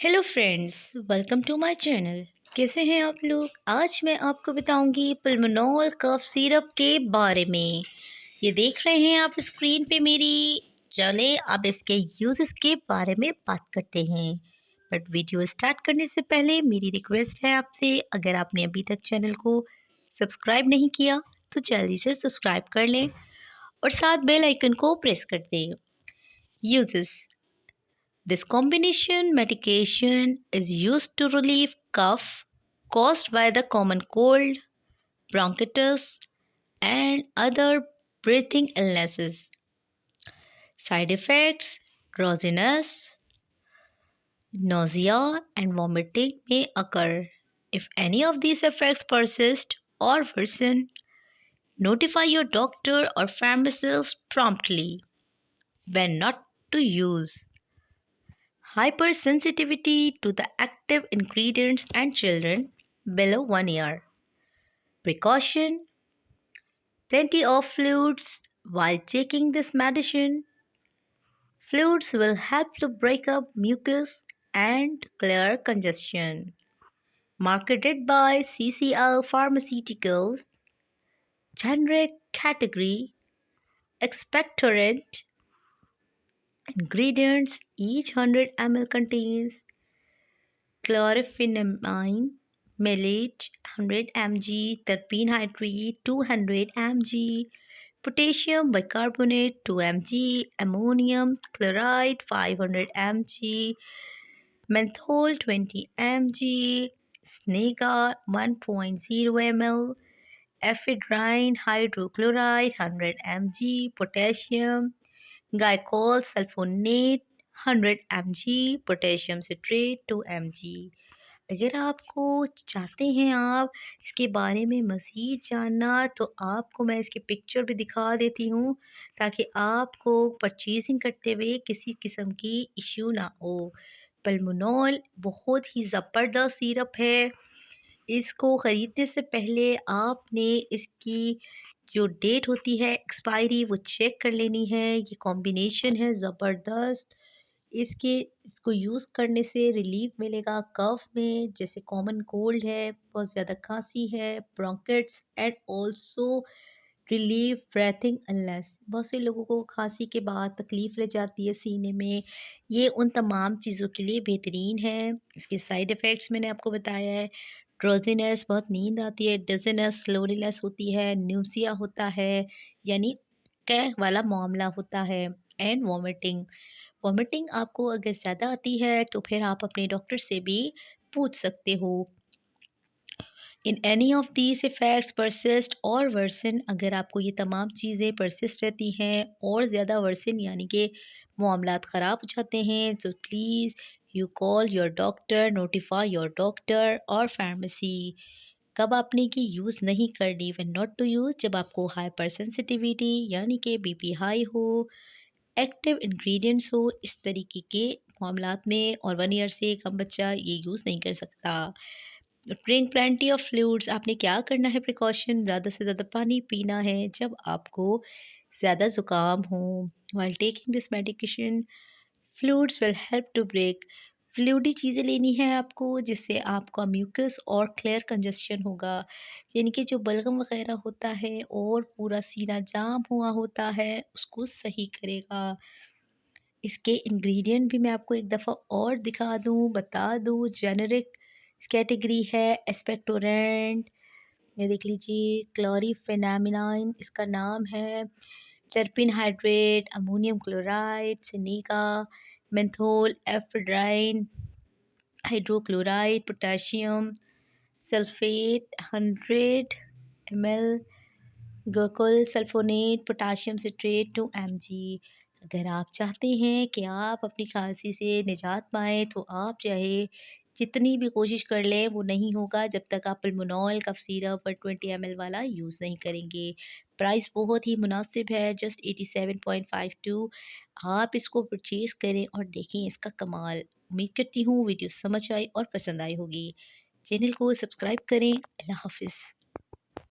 Hello friends, welcome to my channel. कैसे हैं आप लोग? आज मैं आपको बताऊंगी पुल्मोनॉल कफ सिरप के बारे में। ये देख रहे हैं आप स्क्रीन पे मेरी। चले अब इसके यूज़ेस के बारे में बात करते हैं। बट वीडियो स्टार्ट करने से पहले मेरी रिक्वेस्ट है आपसे, अगर आपने अभी तक चैनल को सब्सक्राइब नहीं किया तो जल्दी से सब्सक्राइब कर लें और साथ बेल आइकन को प्रेस कर दें। Uses: this combination medication is used to relieve cough caused by the common cold, bronchitis, and other breathing illnesses. Side effects: drowsiness, nausea, and vomiting may occur. If any of these effects persist or worsen, notify your doctor or pharmacist promptly. When not to use: hypersensitivity to the active ingredients and children below 1 year. Precaution: plenty of fluids while taking this medicine. Fluids will help to break up mucus and clear congestion. Marketed by CCL Pharmaceuticals. Generic category: expectorant. Ingredients: each 100 ml contains chlorpheniramine maleate 100 mg, terpene hydrate 200 mg, potassium bicarbonate 2 mg, ammonium chloride 500 mg, menthol 20 mg, Snega 1.0 ml, ephedrine hydrochloride 100 mg, potassium glycol sulfonate 100 mg, potassium citrate 2 mg। अगर आपको चाहते हैं आप इसके बारे में मज़ीद जानना तो आपको मैं इसकी पिक्चर भी दिखा देती हूँ, ताकि आपको परचेजिंग करते हुए किसी किस्म की इश्यू ना हो। पल्मोनॉल बहुत ही ज़बरदस्त सिरप है। इसको ख़रीदने से पहले आपने इसकी जो डेट होती है एक्सपायरी वो चेक कर लेनी है। ये कॉम्बिनेशन है ज़बरदस्त। इसको यूज़ करने से रिलीफ मिलेगा कफ में, जैसे कॉमन कोल्ड है, बहुत ज़्यादा खांसी है, bronchitis and also relief breathing illness. बहुत से लोगों को खांसी के बाद तकलीफ़ रह जाती है सीने में। ये उन तमाम चीज़ों के लिए बेहतरीन है। इसके साइड इफ़ेक्ट्स मैंने आपको बताया है। ड्रोज़ीनेस, बहुत नींद आती है, डिज़ीनेस, लोनलीनेस होती है, न्यूसिया होता है, यानी कैं वाला मामला होता है, एंड वॉमिटिंग। वॉमिटिंग आपको अगर ज़्यादा आती है तो फिर आप अपने डॉक्टर से भी पूछ सकते हो। In any of these effects persist और वर्सन, अगर आपको ये तमाम चीज़ें परसिस्ट रहती हैं और ज़्यादा वर्सन यानी कि मामलात ख़राब हो जाते हैं, तो please you call your doctor, notify your doctor और फार्मेसी। कब आपने की यूज़ नहीं करनी, व्हेन नॉट टू यूज़: जब आपको हाइपर सेंसिटिविटी यानी कि बीपी हाई हो, एक्टिव इंग्रेडिएंट्स हो, इस तरीके के मामलात में, और 1 ईयर से कम बच्चा ये यूज़ नहीं कर सकता। ड्रिंक प्लेंटी ऑफ फ्लूइड्स: आपने क्या करना है प्रिकॉशन: ज़्यादा से ज़्यादा पानी पीना है जब आपको ज़्यादा ज़ुकाम हो। While taking this medication, fluids will help to break. फ्लूइडी चीज़ें लेनी है आपको, जिससे आपका म्यूकस और क्लियर कंजस्शन होगा, यानी कि जो बलगम वगैरह होता है और पूरा सीना जाम हुआ होता है उसको सही करेगा। इसके इंग्रेडिएंट भी मैं आपको एक दफ़ा और दिखा दूँ, बता दूँ। जेनेरिक कैटेगरी है एक्सपेक्टोरेंट, ये देख लीजिए, क्लोरिफेनामिनाइन इसका नाम है, टर्पिन हाइड्रेट, अमोनियम क्लोराइड, सिनिका, menthol, ephedrine hydrochloride, potassium sulphate 100 ml, ग्लूकोल सल्फोनेट, पोटाशियम सिट्रेट 2 mg। अगर आप चाहते हैं कि आप अपनी खांसी से निजात पाएँ तो आप चाहे जितनी भी कोशिश कर लें वो नहीं होगा जब तक आप पुल्मोनॉल कफ सिरप और 20 ml वाला यूज़ नहीं करेंगे। प्राइस बहुत ही मुनासिब है, जस्ट 87.52। आप इसको परचेज़ करें और देखें इसका कमाल। उम्मीद करती हूँ वीडियो समझ आई और पसंद आई होगी। चैनल को सब्सक्राइब करें। अल्लाह हाफ़िज़।